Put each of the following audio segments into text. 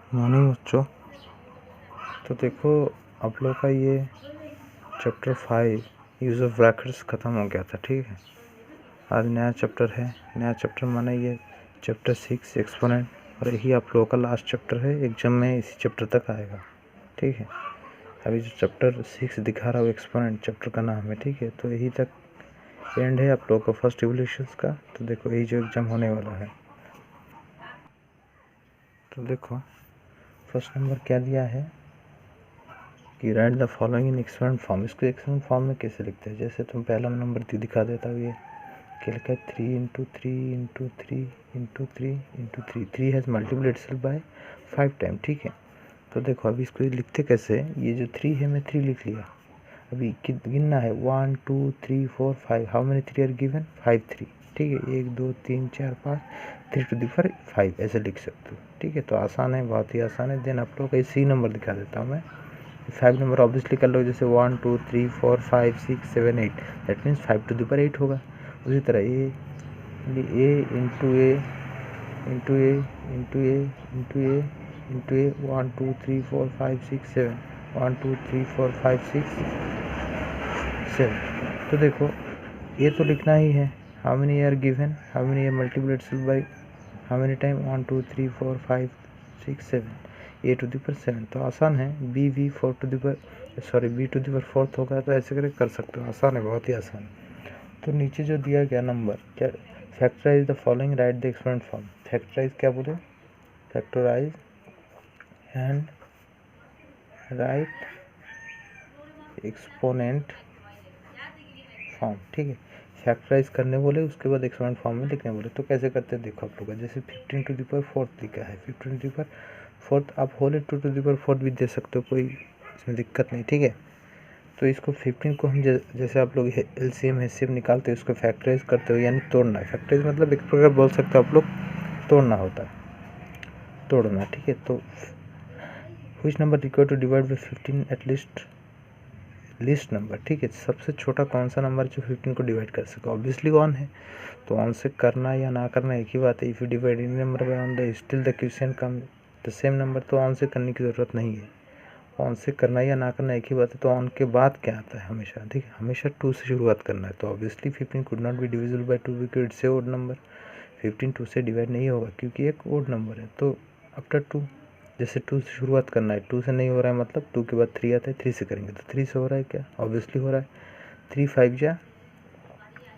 Morning बच्चों। तो देखो आप लोग का ये चैप्टर 5 यूज़ ऑफ ब्रैकेट्स ख़त्म हो गया था। ठीक है, आज नया चैप्टर है। नया चैप्टर माने ये चैप्टर 6 एक्सपोनेंट, और यही आप लोगों का लास्ट चैप्टर है। एग्जाम में इसी चैप्टर तक आएगा। ठीक है, अभी जो चैप्टर 6 दिखा रहा हूँ एक्सपोनेंट चैप्टर का नाम है। ठीक है, तो यही तक एंड है आप लोगों का फर्स्ट इवोल्यूशंस का। तो देखो यही जो एग्ज़ाम होने वाला है। तो देखो फर्स्ट नंबर क्या दिया है कि right the following in exponent form. इसको एक्सपोनेंट फॉर्म में कैसे लिखते हैं? जैसे तुम पहला नंबर दिखा देता हूँ। ये क्या लिखा है? 3 into 3 into 3 into 3 into 3। 3 has multiplied itself by 5 time. ठीक है, तो देखो अभी इसको लिखते कैसे? ये जो 3 है मैं 3 लिख लिया। अभी गिनना है 1 2 3 4 5। How many 3 are given? 5 3। ठीक है, 1 2 3 4 5, 3 टू द पावर 5 ऐसे लिख सकते हो। ठीक है, तो आसान है, बहुत ही आसान है। देन आप लोग का सी नंबर दिखा देता हूँ मैं। 5 नंबर ऑब्वियसली कर लो, जैसे 1 2 3 4 5 6 7 8। That means 5 to the power 8 होगा। उसी तरह a into a into a into a into a into a 1 2 3 4 5 6 7 1 2 3 4 5 6 7। तो देखो ये तो लिखना ही है। How many are given, how many are multiplied by how many time 1 2 3 4 5 6 7, a to the power 7। तो आसान है। बी वी 4 to the power sorry b to the power 4 होगा, तो ऐसे करके कर सकते हो। आसान है, बहुत ही आसान है। तो नीचे जो दिया गया नंबर क्या, factorise the following, write the exponent form. Factorise क्या बोले? Factorise and write exponent form. ठीक है, फैक्टराइज करने बोले, उसके बाद एक्सपोनेंट फॉर्म में लिखने बोले। तो कैसे करते हैं देखो आप लोग। जैसे 15 टू द पावर 4 लिखा है, 15 टू द पावर 4 आप होल 2 टू द पावर 4 भी दे सकते हो, कोई इसमें दिक्कत नहीं। ठीक है, तो इसको 15 को हम जैसे आप लोग एलसीएम एचसीएम निकालते हो, इसको फैक्टराइज करते हो, यानी तोड़ना है। फैक्टराइज मतलब एक प्रकार बोल सकते हो आप लोग, तोड़ना होता है, तोड़ना। ठीक है, तो which number required to divide by 15 at least number. ठीक है, सबसे छोटा कौन सा नंबर जो 15 को डिवाइड कर सके? ऑब्वियसली 1 है। तो 1 से करना या ना करना एक ही बात है। If you divide any number by 1 the still the question come the same number. तो 1 से करने की ज़रूरत नहीं है। 1 से करना या ना करना एक ही बात है। तो 1 के बाद क्या आता है हमेशा? ठीक है, हमेशा 2 से शुरुआत करना है। तो obviously 15 could not be divisible by 2 because it's a odd number. 15 2 से डिवाइड नहीं होगा क्योंकि एक ओड नंबर है। तो आफ्टर 2, जैसे 2 से शुरुआत करना है, 2 से नहीं हो रहा है मतलब 2 के बाद 3 आता है, 3 से करेंगे। तो 3 से हो रहा है क्या? ऑब्वियसली हो रहा है। 3 5 जा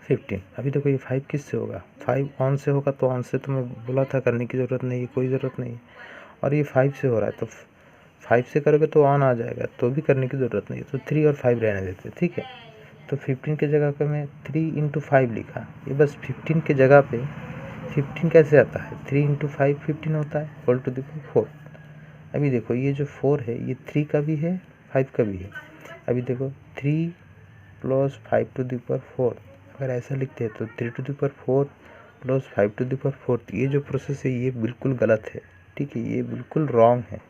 15। अभी देखो ये 5 किस से होगा? 5 ऑन से होगा। तो ऑन से तो मैं बोला था करने की ज़रूरत नहीं है, कोई ज़रूरत नहीं है। और ये 5 से हो रहा है, तो 5 से करोगे तो ऑन आ जाएगा, तो भी करने की ज़रूरत नहीं है। तो 3 और 5 रहने देते। ठीक है, तो 15 की जगह पे मैं 3 इंटू 5 लिखा। ये बस 15 की जगह पे 15 कैसे आता है? 3 इंटू 5 15 होता है, होल टू द पावर 4। अभी देखो ये जो 4 है ये 3 का भी है 5 का भी है। अभी देखो 3 प्लस 5 टू द पावर 4, अगर ऐसा लिखते हैं तो 3 to the power 4 plus 5 to the power 4। ये जो प्रोसेस है ये बिल्कुल गलत है। ठीक है, ये बिल्कुल रॉन्ग है,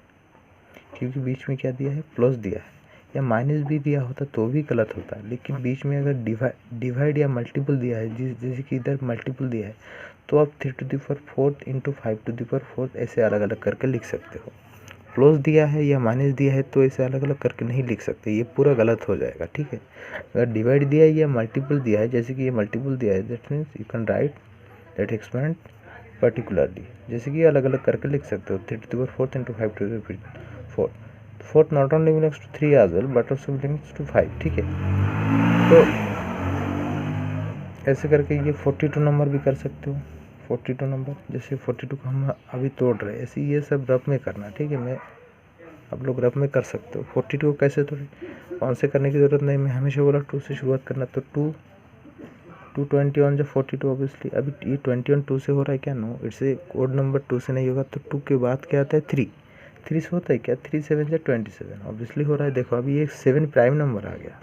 क्योंकि बीच में क्या दिया है? प्लस दिया है, या माइनस भी दिया होता तो भी गलत होता है। लेकिन बीच में अगर डिवाइड या मल्टीपल दिया है, जैसे कि इधर मल्टीपल दिया है, तो आप 3 to the power 4 into 5 to the power 4 ऐसे अलग अलग करके लिख सकते हो। प्लस दिया है या माइनस दिया है तो ऐसे अलग अलग करके नहीं लिख सकते, ये पूरा गलत हो जाएगा। ठीक है, अगर डिवाइड दिया है या मल्टीपल दिया है, जैसे कि ये मल्टीपल दिया है, that means you can write that expand particularly, जैसे कि अलग अलग करके लिख सकते हो। 3 to the power 4 into 5 to the power 4। 4 not only belongs to 3 as well but also belongs to 5। ठीक है, तो ऐसे करके ये 42 नंबर भी कर सकते हो। 42 नंबर, जैसे 42 को हम अभी तोड़ रहे हैं, ऐसे ये सब रफ में करना। ठीक है, मैं आप लोग रफ में कर सकते हो। 42 को कैसे तोड़े? 1 से करने की ज़रूरत नहीं, मैं हमेशा बोला 2 से शुरुआत करना। तो 2 21 जो 42 ऑब्वियसली। अभी ये 21 2 से हो रहा है क्या? No, it's a odd number, 2 से नहीं होगा। तो 2 के बाद क्या आता है? 3। 3 से होता है क्या? 3 7 या 27 ऑब्वियसली हो रहा है। देखो अभी एक 7 प्राइम नंबर आ गया।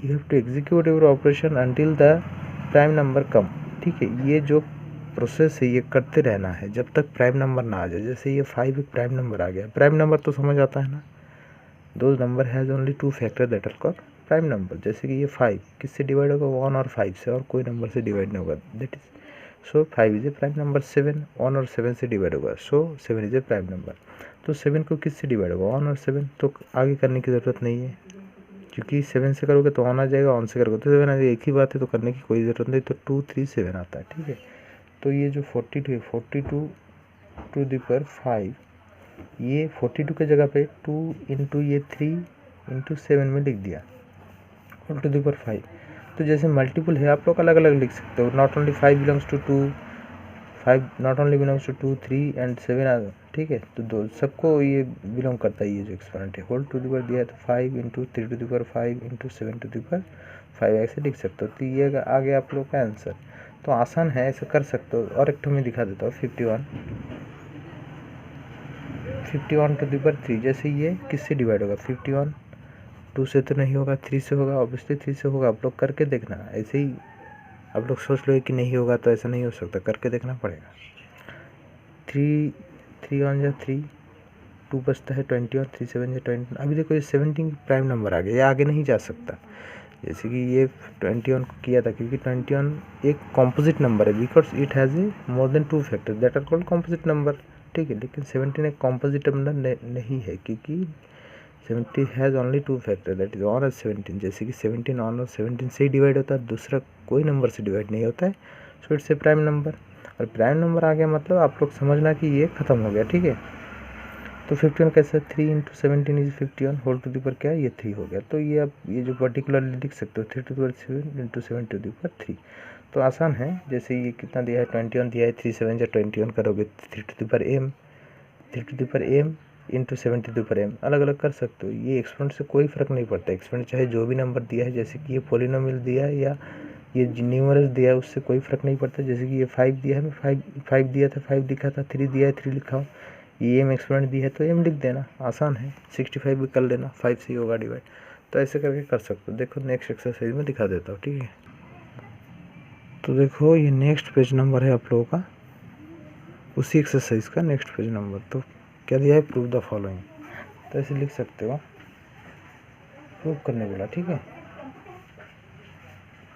You have to execute your operation until the prime number come. ठीक है, ये जो प्रोसेस है ये करते रहना है जब तक प्राइम नंबर ना आ जाए। जैसे ये 5 एक प्राइम नंबर आ गया। प्राइम नंबर तो समझ आता है ना, दो number has only 2 factor that are called prime number. जैसे कि ये 5 किससे डिवाइड होगा? 1 और 5 से, और कोई नंबर से डिवाइड नहीं होगा। That is so 5 is a prime number. 7 1 और 7 से डिवाइड होगा, सो 7 इज ए प्राइम नंबर। तो 7 को किससे डिवाइड होगा, 1 और 7, तो आगे करने की ज़रूरत नहीं है क्योंकि 7 से करोगे तो 1 आ जाएगा, 1 से करोगे तो 7 आ जाएगा, एक ही बात है, तो करने की कोई ज़रूरत नहीं। तो 2 3 7 आता है, ठीक है। तो ये जो 42 है, 42 टू द पावर 5, ये 42 की जगह पे 2 इंटू ये 3 इंटू 7 में लिख दिया, होल टू द पावर 5। तो जैसे मल्टीपल है आप लोग अलग अलग लिख सकते हो, not only 5 belongs to 2, 5 not only belongs to 2 3 and 7, ठीक है। तो दो सबको ये बिलोंग करता है, ये जो एक्सपोनेंट है। होल टू द पावर दिया है तो 5 into 3 to the power 5 into 7 to the power 5 ऐसे लिख सकते हो। तो ये आ गया आप लोग का आंसर। तो आसान है, ऐसे कर सकते हो। और एक तो मैं दिखा देता हूँ, 51 टू द पावर 3। जैसे ये किससे डिवाइड होगा, 51 2 से तो नहीं होगा, 3 से होगा, ऑब्वियसली 3 से होगा। आप लोग करके देखना, ऐसे ही आप लोग सोच लो कि नहीं होगा तो ऐसा नहीं हो सकता, करके देखना पड़ेगा। 3 1 जा 3, 2 बचता है 21, 3 7 जा 21। अभी देखो ये 17 प्राइम नंबर आ गया, ये आगे नहीं जा सकता। जैसे कि ये 21 को किया था, क्योंकि 21 एक कॉम्पोजिट नंबर है, because it has a more than 2 factor that are called composite number, ठीक है। लेकिन 17 एक कॉम्पोजिट नंबर नहीं है, क्योंकि 70 has only 2 factor that is 1 और 17। जैसे कि 17 1 और 17 से ही डिवाइड होता है, दूसरा कोई नंबर से डिवाइड नहीं होता है। So it's a prime number. और प्राइम नंबर आ गया मतलब आप लोग समझना कि ये ख़त्म हो गया, ठीक है। तो 51 कैसे, 3 into 17 is 51, whole to the power क्या है, ये 3 हो गया। तो ये आप ये जो पर्टिकुलरली लिख सकते हो, 3 to the power 7 into 7 to the power 3। तो आसान है। जैसे ये कितना दिया है, 21 दिया है, 3 7 या 21 करोगे, 3 to the power m, 3 to the power m into 7 to the power m, अलग अलग कर सकते हो। ये एक्सपोनेंट से कोई फ़र्क नहीं पड़ता। एक्सपोनेंट चाहे जो भी नंबर दिया है, जैसे कि ये पॉलिनोमियल दिया है या ये न्यूमरस दिया है, उससे कोई फ़र्क नहीं पड़ता। जैसे कि ये 5 दिया है, मैं 5 दिया था 5 लिखा था, 3 दिया है 3 लिखा हूँ। ये एम एक्सपोनेंट दी है तो एम लिख देना, आसान है। 65 भी कर लेना, 5 से ही होगा डिवाइड। तो ऐसे करके कर सकते हो। देखो नेक्स्ट एक्सरसाइज में दिखा देता हूँ, ठीक है। तो देखो ये नेक्स्ट पेज नंबर है आप लोगों का, उसी एक्सरसाइज का नेक्स्ट पेज नंबर। तो क्या दिया है, प्रूव द फॉलोइंग। तो ऐसे लिख सकते हो, प्रूव करने बोला, ठीक है।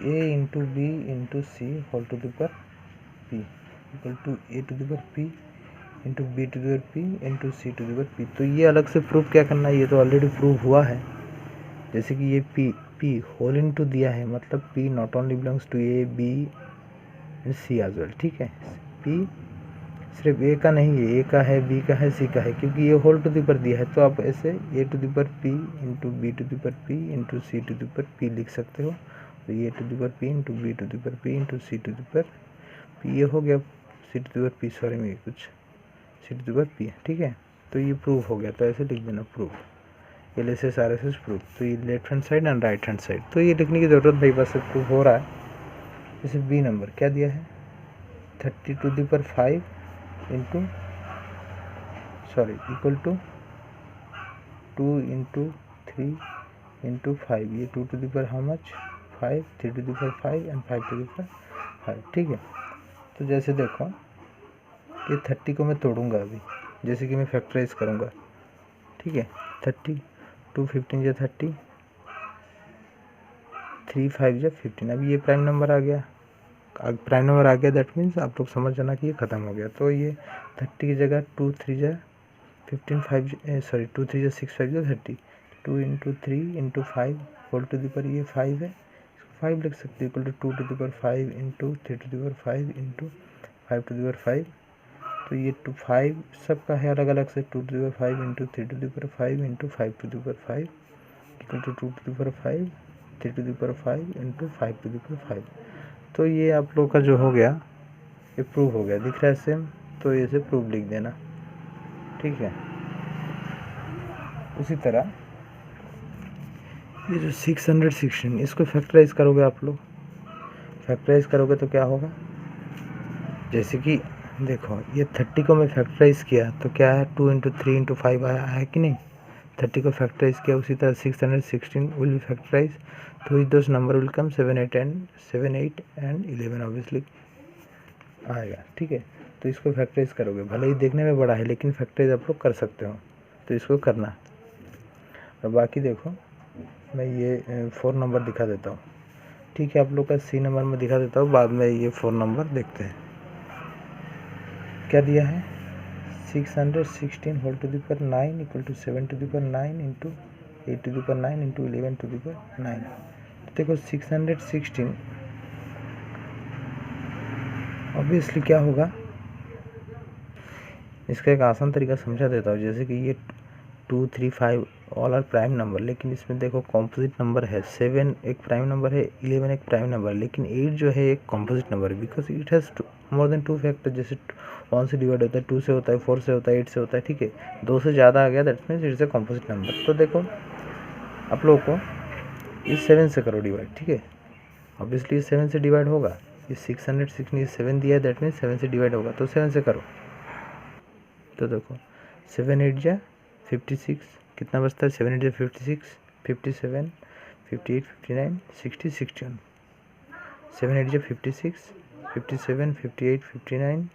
a into B into C whole to the power p equal to a to the power p into B to the power p into C to the power p। तो ये अलग से प्रूव क्या करना है, ये तो ऑलरेडी प्रूव हुआ है। जैसे कि ये p होल इंटू दिया है, मतलब p not only belongs to a b and c as well, ठीक है। p सिर्फ a का नहीं है, a का है, b का है, c का है, क्योंकि ये होल टू द पावर दिया है। तो आप ऐसे a to the power p into B to the power p into C to the power p लिख सकते हो। तो ये to the power p into B to the power p into C to the power p, ये हो गया c to the power p, sorry मैं कुछ c to the power p है, ठीक है। तो ये प्रूव हो गया, तो ऐसे लिख देना prove, L S S R S S prove. तो ये left hand side and right hand side, तो ये लिखने की ज़रूरत नहीं, बस प्रूव हो रहा है। जैसे बी नंबर क्या दिया है, 30 to the power 5 into sorry equal to 2 into 3 into 5, ये 2 to the power how much 5, 3 to the power 5 and 5 to the power 5, ठीक है। तो जैसे देखो ये 30 को मैं तोड़ूंगा अभी, जैसे कि मैं फैक्टराइज करूंगा, ठीक है। 30 2 15 या 30, 3 5 या 15। अभी ये प्राइम नंबर आ गया, प्राइम नंबर आ गया, दैट मीन्स आप लोग समझ जाना कि ये ख़त्म हो गया। तो ये 30 की जगह 2 3 जा 15 5 सॉरी 2 3 जा 6 5 जा 30, 2 into 3 into 5 whole to the power ये 5 है, 5 लिख सकते हो, equal to 2 to the power 5 into 3 to the power 5 into 5 to the power 5। तो ये 2 5 सबका है अलग अलग से, 2 to the power 5 into 3 to the power 5 into 5 to the power 5 equal to 2 to the power 5 3 to the power 5 into 5 to the power 5। तो ये आप लोग का जो हो गया, ये प्रूव हो गया, दिख रहा है सेम। तो ये से प्रूव लिख देना, ठीक है। उसी तरह ये जो 616 इसको फैक्टराइज करोगे आप लोग, फैक्टराइज करोगे तो क्या होगा, जैसे कि देखो ये 30 को मैं फैक्टराइज किया तो क्या है, 2 इंटू 3 इंटू 5 आया है कि नहीं। 30 को फैक्टराइज किया, उसी तरह 616 विल बी फैक्टराइज, तो those number will come 7 8 and 11 obviously आएगा, ठीक है। तो इसको फैक्टराइज करोगे, भले ही देखने में बड़ा है लेकिन फैक्टराइज आप लोग कर सकते हो, तो इसको करना। और बाकी देखो मैं ये 4 नंबर दिखा देता हूँ, ठीक है। आप लोग का सी नंबर में दिखा देता हूँ, बाद में ये 4 नंबर देखते हैं। क्या दिया है 616 whole to the power 9 equal to 7 to the power 9 into 8 to the power 9 into 11 to the power 9। तो देखो 616 ऑब्वियसली क्या होगा, इसका एक आसान तरीका समझा देता हूँ। जैसे कि ये 2 3 5 ऑल आर प्राइम नंबर, लेकिन इसमें देखो कॉम्पोजिट नंबर है। 7 एक प्राइम नंबर है, 11 एक प्राइम नंबर है, लेकिन 8 जो है एक कॉम्पोजिट नंबर है because it has more than 2 factor. जैसे 1 से डिवाइड होता है, 2 से होता है, 4 से होता है, 8 से होता है, ठीक है। 2 से ज़्यादा आ गया that means it's a composite number. तो देखो आप लोगों को इस 7 से करो डिवाइड, ठीक है। ऑब्वियसली इस 7 से डिवाइड होगा, इस 616 7 दिया है दैट मीन्स 7 से डिवाइड होगा, तो 7 से करो। तो देखो 7 8 जा 56, कितना बचता है 7 8 जा 56, 57 58 59 60 61, 7 8 जा 56 57 58 59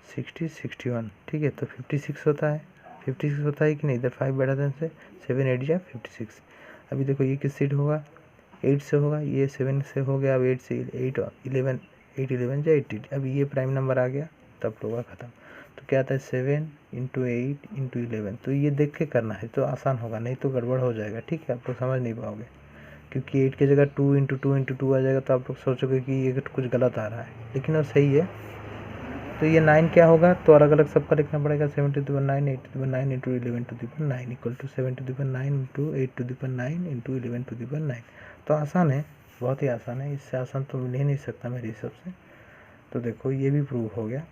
60 61, ठीक है। तो 56 होता है, 56 होता है कि नहीं, इधर 5 बढ़ा देने से 7 8 जा 56। अभी देखो ये किस से होगा, 8 से होगा, ये 7 से हो गया, अब 8 से 8 11 8 11 जा 80। अभी ये प्राइम नंबर आ गया तब होगा ख़त्म। तो क्या आता है 7 इंटू 8 इंटू 11। तो ये देख के करना है तो आसान होगा, नहीं तो गड़बड़ हो जाएगा, ठीक है। आप लोग समझ नहीं पाओगे क्योंकि 8 की जगह 2 इंटू 2 इंटू 2 आ जाएगा, तो आप लोग सोचोगे कि ये कुछ गलत आ रहा है, लेकिन वो सही है। तो ये 9 क्या होगा, तो अलग अलग सबका लिखना पड़ेगा। 7 to the power 9 8 to the power 9 into 11 to the power 9 equal to 7 to the power 9 into 8 to the power 9 into 11 to the power 9। तो आसान है, बहुत ही आसान है, इससे आसान तो मिल ही नहीं सकता मेरे हिसाब से। तो देखो ये भी प्रूव हो गया।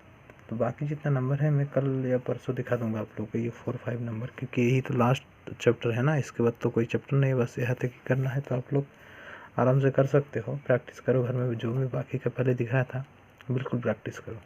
तो बाकी जितना नंबर है मैं कल या परसों दिखा दूंगा आप लोग को, ये 4 5 नंबर, क्योंकि यही तो लास्ट चैप्टर है ना, इसके बाद तो कोई चैप्टर नहीं है, बस यहाँ तक ही करना है। तो आप लोग आराम से कर सकते हो, प्रैक्टिस करो घर में, जो मैं बाकी का पहले दिखाया था बिल्कुल प्रैक्टिस करो।